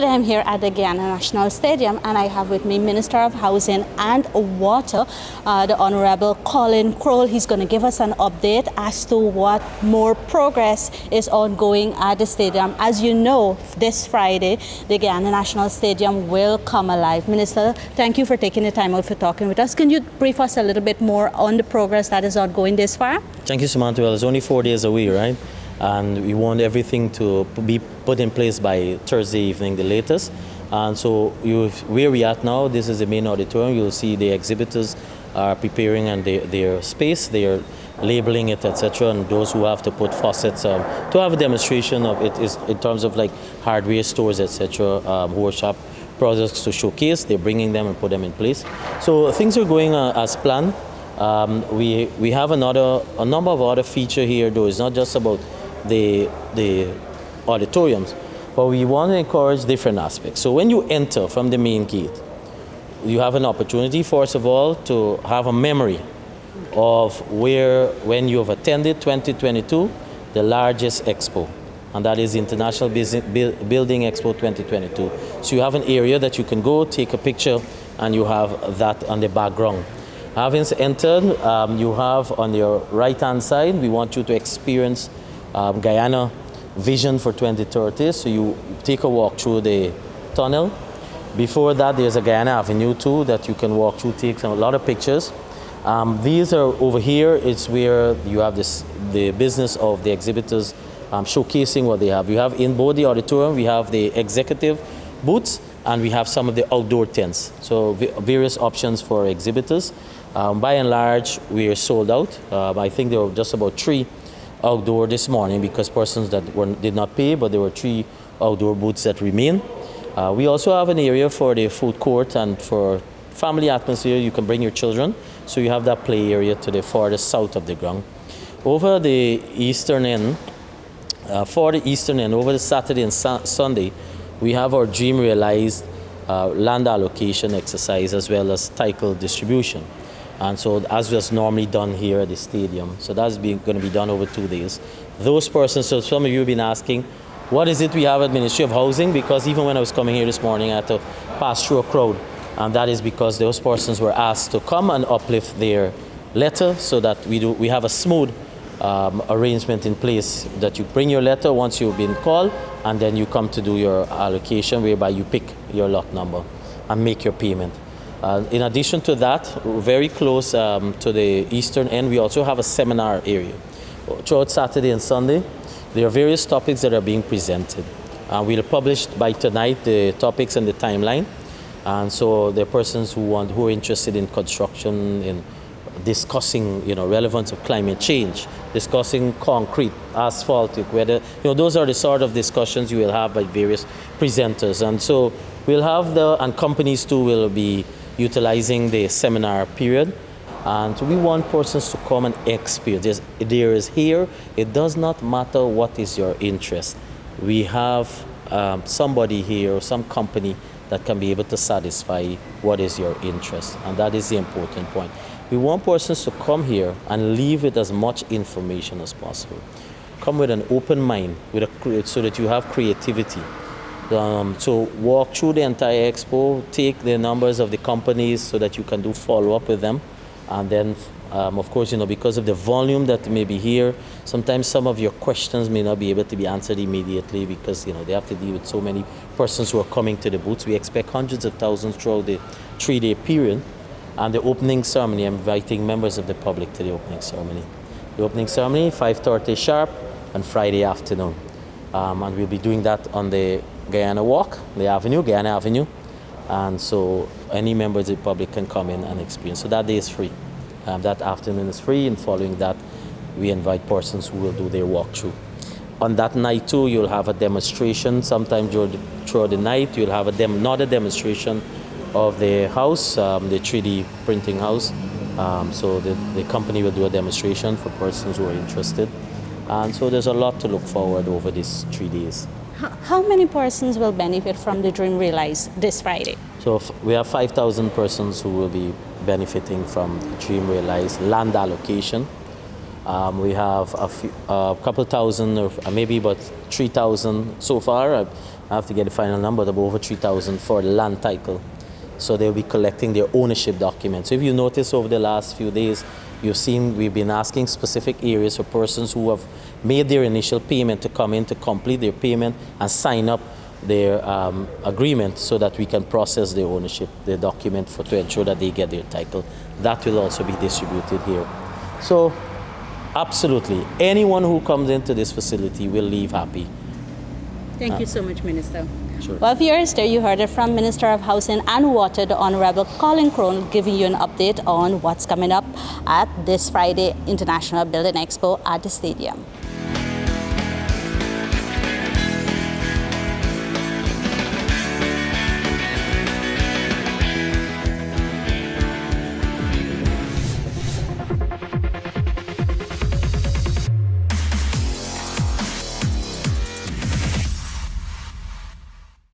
Today I'm here at the Guyana National Stadium and I have with me Minister of Housing and Water, the Honorable Collin Croal. He's going to give us an update as to what more progress is ongoing at the stadium. As you know, this Friday, the Guyana National Stadium will come alive. Minister, thank you for taking the time out for talking with us. Can you brief us a little bit more on the progress that is ongoing this far? Thank you, Samantha. Well, it's only 4 days away, right? And we want everything to be put in place by Thursday evening, the latest. And so where we at now, this is the main auditorium. You'll see the exhibitors are preparing and their space, they are labeling it, etc. And those who have to put faucets, to have a demonstration of it is in terms of like hardware stores, etc. Who are shop products to showcase, they're bringing them and put them in place. So things are going as planned. We have a number of other features here, though. It's not just about the auditoriums, but we want to encourage different aspects. So when you enter from the main gate, you have an opportunity, first of all, to have a memory of when you have attended 2022, the largest expo, and that is International Building Expo 2022. So you have an area that you can go, take a picture, and you have that on the background. Having entered, you have on your right-hand side, we want you to experience Guyana Vision for 2030. So you take a walk through the tunnel. Before that, there's a Guyana Avenue too that you can walk through, take a lot of pictures. These are over here. It's where you have the business of the exhibitors showcasing what they have. You have in both the auditorium, we have the executive booths, and we have some of the outdoor tents. So various options for exhibitors. By and large, we are sold out. I think there were just about 3 outdoor this morning because persons that did not pay, but there were 3 outdoor booths that remain. We also have an area for the food court and for family atmosphere. You can bring your children, so you have that play area to the farthest south of the ground. Over the eastern end, over the Saturday and Sunday, we have our Dream Realized land allocation exercise as well as title distribution. And so as was normally done here at the stadium. So that's going to be done over 2 days. Those persons, so some of you have been asking, what is it we have at Ministry of Housing? Because even when I was coming here this morning, I had to pass through a crowd. And that is because those persons were asked to come and uplift their letter so that we have a smooth arrangement in place that you bring your letter once you've been called, and then you come to do your allocation, whereby you pick your lot number and make your payment. In addition to that, very close to the eastern end, we also have a seminar area. Throughout Saturday and Sunday, there are various topics that are being presented. We'll publish by tonight the topics and the timeline. And so there are persons who are interested in construction, in discussing, relevance of climate change, discussing concrete, asphalt, whether, those are the sort of discussions you will have by various presenters. And so we'll have and companies too will be utilizing the seminar period. And so we want persons to come and experience. There is here, it does not matter what is your interest. We have somebody here, or some company that can be able to satisfy what is your interest. And that is the important point. We want persons to come here and leave with as much information as possible. Come with an open mind, so that you have creativity. So walk through the entire expo, take the numbers of the companies so that you can do follow-up with them. And then, of course, because of the volume that may be here, sometimes some of your questions may not be able to be answered immediately because, they have to deal with so many persons who are coming to the booths. We expect hundreds of thousands throughout the 3-day period. And the opening ceremony, I'm inviting members of the public to the opening ceremony. The opening ceremony, 5:30 sharp on Friday afternoon. And we'll be doing that on the Guyana Walk, Guyana Avenue. And so any members of the public can come in and experience. So that day is free. That afternoon is free, and following that, we invite persons who will do their walkthrough. On that night too, you'll have a demonstration. Sometime throughout the night, you'll have another demonstration of the house, the 3D printing house. So the company will do a demonstration for persons who are interested. And so there's a lot to look forward over these 3 days. How many persons will benefit from the Dream Realized this Friday? So we have 5,000 persons who will be benefiting from the Dream Realized land allocation. We have a couple thousand, or maybe about 3,000 so far. I have to get the final number, but over 3,000 for the land title. So they'll be collecting their ownership documents. So if you notice over the last few days, you've seen we've been asking specific areas for persons who have made their initial payment to come in to complete their payment and sign up their agreement so that we can process their ownership, their document to ensure that they get their title. That will also be distributed here. So absolutely, anyone who comes into this facility will leave happy. Thank you so much, Minister. Sure. Well, viewers, there you heard it from Minister of Housing and Water, the Honorable Collin Croal, giving you an update on what's coming up at this Friday International Building Expo at the stadium.